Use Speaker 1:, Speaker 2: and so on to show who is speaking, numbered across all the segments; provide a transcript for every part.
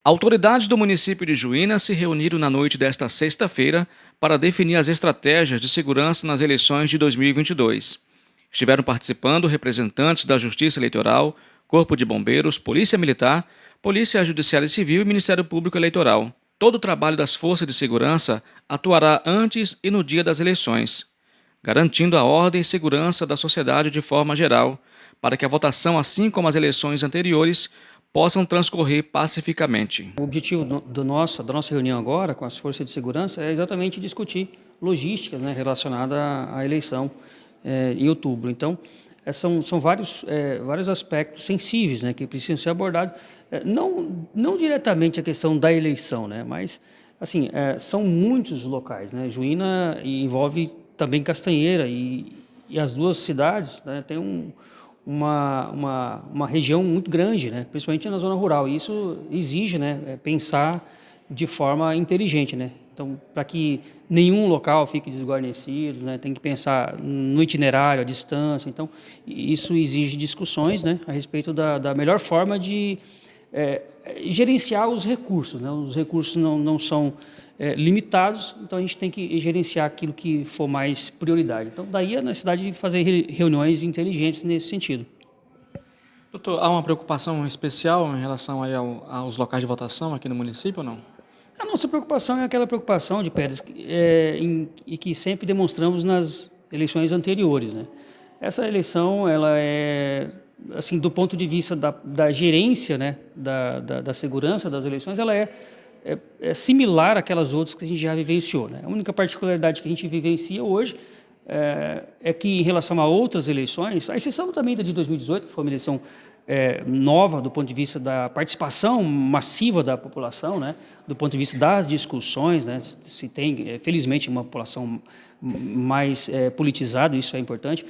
Speaker 1: Autoridades do município de Juína se reuniram na noite desta sexta-feira para definir as estratégias de segurança nas eleições de 2022. Estiveram participando representantes da Justiça Eleitoral, Corpo de Bombeiros, Polícia Militar, Polícia Judiciária e Civil e Ministério Público Eleitoral. Todo o trabalho das forças de segurança atuará antes e no dia das eleições, garantindo a ordem e segurança da sociedade de forma geral, para que a votação, assim como as eleições anteriores, possam transcorrer pacificamente.
Speaker 2: O objetivo da nossa reunião agora com as forças de segurança é exatamente discutir logísticas, né, relacionadas à eleição em outubro. Então, são vários aspectos sensíveis, né, que precisam ser abordados. Não diretamente a questão da eleição, né, mas assim, são muitos locais. Né, Juína envolve também Castanheira e as duas cidades, né, têm uma região muito grande, né? Principalmente na zona rural. E isso exige, né, pensar de forma inteligente, né? Então, para que nenhum local fique desguarnecido, né, tem que pensar no itinerário, a distância. Então, isso exige discussões, né, a respeito da melhor forma de gerenciar os recursos. Né? Os recursos não são limitados, então a gente tem que gerenciar aquilo que for mais prioridade. Então, daí a necessidade de fazer reuniões inteligentes nesse sentido.
Speaker 1: Doutor, há uma preocupação especial em relação aí aos locais de votação aqui no município ou não?
Speaker 2: A nossa preocupação é aquela preocupação de Pérez e que sempre demonstramos nas eleições anteriores. Né? Essa eleição, ela é, assim, do ponto de vista da gerência, né, da segurança das eleições, ela é similar àquelas outras que a gente já vivenciou. Né? A única particularidade que a gente vivencia hoje é que, em relação a outras eleições, a exceção também da de 2018, que foi uma eleição nova do ponto de vista da participação massiva da população, né? Do ponto de vista das discussões, né? Se tem, felizmente, uma população mais politizada, isso é importante.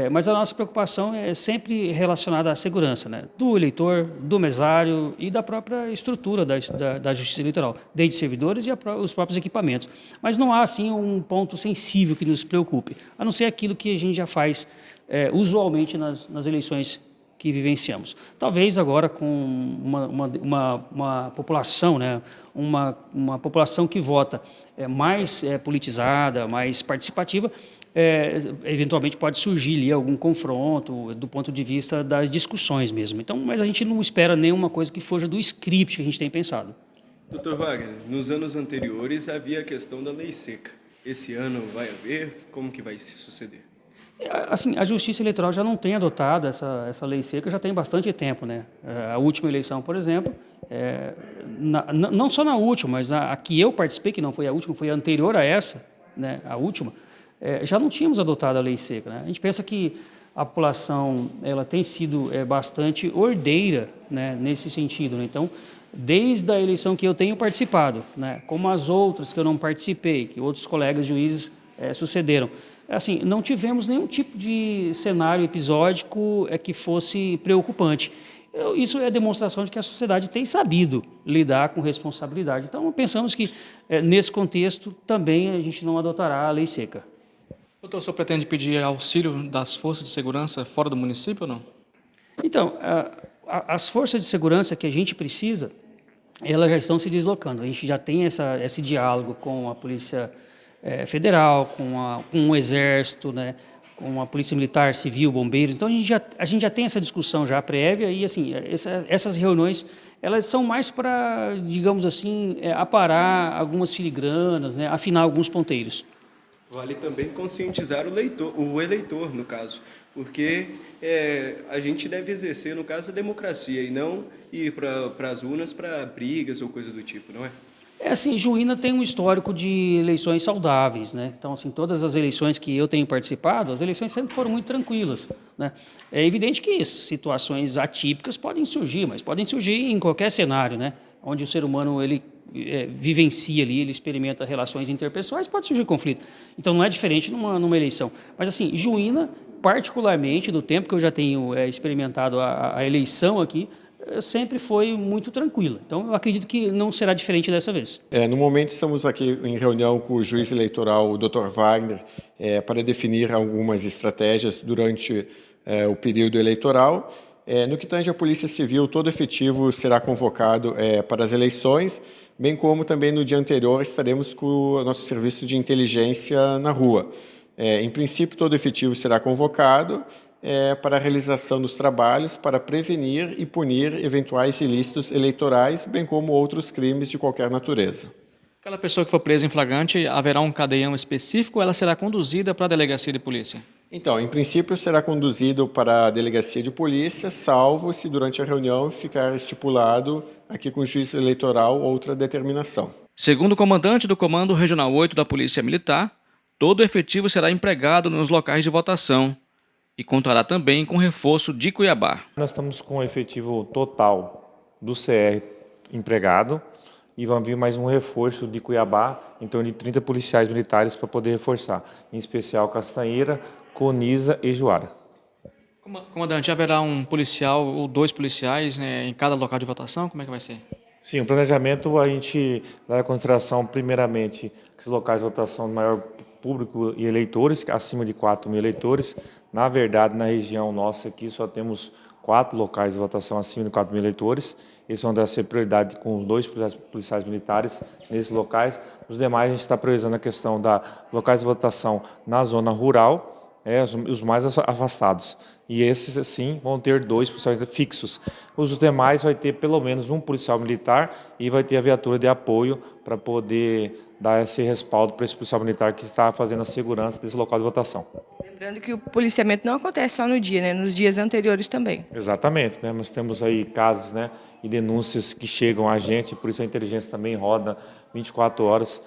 Speaker 2: Mas a nossa preocupação é sempre relacionada à segurança, né? Do eleitor, do mesário e da própria estrutura da Justiça Eleitoral, desde servidores e os próprios equipamentos. Mas não há, assim, um ponto sensível que nos preocupe, a não ser aquilo que a gente já faz usualmente nas eleições que vivenciamos. Talvez agora com uma população, né, uma população que vota mais politizada, mais participativa, eventualmente pode surgir ali algum confronto do ponto de vista das discussões mesmo. Então, mas a gente não espera nenhuma coisa que fuja do script que a gente tem pensado.
Speaker 3: Doutor Wagner, nos anos anteriores havia a questão da lei seca. Esse ano vai haver? Como que vai se suceder?
Speaker 2: Assim, a Justiça Eleitoral já não tem adotado essa lei seca já tem bastante tempo, né? A última eleição, por exemplo, não só na última, mas a que eu participei, que não foi a última, foi a anterior a essa, né? A última, já não tínhamos adotado a lei seca. Né? A gente pensa que a população ela tem sido bastante ordeira, né, nesse sentido. Né? Então, desde a eleição que eu tenho participado, né, como as outras que eu não participei, que outros colegas juízes sucederam, assim, não tivemos nenhum tipo de cenário episódico que fosse preocupante. Isso é demonstração de que a sociedade tem sabido lidar com responsabilidade. Então, pensamos que, nesse contexto, também a gente não adotará a lei seca.
Speaker 1: Doutor, o senhor pretende pedir auxílio das forças de segurança fora do município ou não?
Speaker 2: Então, as forças de segurança que a gente precisa, elas já estão se deslocando. A gente já tem esse diálogo com a Polícia Federal, com o Exército, né, com a Polícia Militar, Civil, Bombeiros. Então, a gente já tem essa discussão já prévia e, assim, essas reuniões, elas são mais para, digamos assim, aparar algumas filigranas, né, afinar alguns ponteiros.
Speaker 3: Vale também conscientizar o eleitor, no caso, porque a gente deve exercer, no caso, a democracia e não ir para as urnas para brigas ou coisas do tipo, não é?
Speaker 2: Assim, Juína tem um histórico de eleições saudáveis, né? Então, assim, todas as eleições que eu tenho participado, as eleições sempre foram muito tranquilas, né? É evidente que situações atípicas podem surgir, mas podem surgir em qualquer cenário, né? Onde o ser humano, ele vivencia ali, ele experimenta relações interpessoais, pode surgir conflito. Então, não é diferente numa eleição. Mas, assim, Juína, particularmente, do tempo que eu já tenho experimentado a eleição aqui, sempre foi muito tranquila. Então, eu acredito que não será diferente dessa vez.
Speaker 4: No momento, estamos aqui em reunião com o juiz eleitoral, o Dr. Wagner, para definir algumas estratégias durante o período eleitoral No que tange à Polícia Civil, todo efetivo será convocado para as eleições, bem como também no dia anterior estaremos com o nosso serviço de inteligência na rua. Em princípio, todo efetivo será convocado para a realização dos trabalhos para prevenir e punir eventuais ilícitos eleitorais, bem como outros crimes de qualquer natureza.
Speaker 1: Aquela pessoa que for presa em flagrante, haverá um cadeião específico ou ela será conduzida para a delegacia de polícia?
Speaker 4: Então, em princípio, será conduzido para a delegacia de polícia, salvo se durante a reunião ficar estipulado aqui com o juiz eleitoral outra determinação.
Speaker 1: Segundo o comandante do Comando Regional 8 da Polícia Militar, todo o efetivo será empregado nos locais de votação e contará também com reforço de Cuiabá.
Speaker 5: Nós estamos com o efetivo total do CR empregado e vamos vir mais um reforço de Cuiabá, em torno de 30 policiais militares para poder reforçar, em especial Castanheira, Coniza e Juara.
Speaker 1: Comandante, haverá um policial ou 2 policiais, né, em cada local de votação? Como é que vai ser?
Speaker 5: Sim, o planejamento a gente dá em consideração, primeiramente, os locais de votação de maior público e eleitores, acima de 4.000 eleitores. Na verdade, na região nossa aqui só temos 4 locais de votação acima de 4.000 eleitores. Esses vão dar ser prioridade com 2 policiais militares nesses locais. Os demais, a gente está priorizando a questão da locais de votação na zona rural, os mais afastados. E esses, sim, vão ter 2 policiais fixos. Os demais vai ter pelo menos um policial militar e vai ter a viatura de apoio para poder dar esse respaldo para esse policial militar que está fazendo a segurança desse local de votação.
Speaker 6: Lembrando que o policiamento não acontece só no dia, né? Nos dias anteriores também.
Speaker 5: Exatamente, né? Nós temos aí casos, né, e denúncias que chegam a gente, por isso a inteligência também roda 24 horas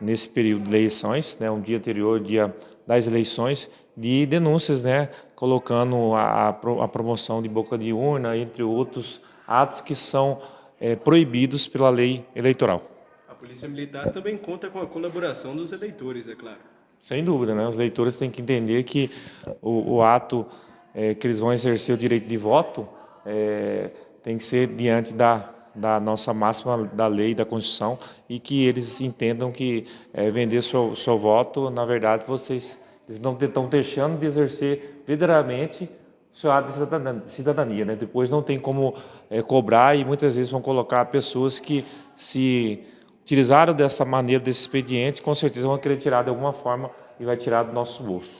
Speaker 5: nesse período de eleições, né, um dia anterior, dia das eleições, de denúncias, né, colocando a promoção de boca de urna, entre outros atos que são proibidos pela lei eleitoral.
Speaker 3: A Polícia Militar também conta com a colaboração dos eleitores, é claro.
Speaker 5: Sem dúvida, né? Os eleitores têm que entender que o ato que eles vão exercer o direito de voto tem que ser diante da nossa máxima da lei, da Constituição, e que eles entendam que vender seu voto, na verdade, eles não estão deixando de exercer verdadeiramente o seu ato de cidadania, né? Depois não tem como cobrar e muitas vezes vão colocar pessoas que se utilizaram dessa maneira, desse expediente, com certeza vão querer tirar de alguma forma e vai tirar do nosso bolso.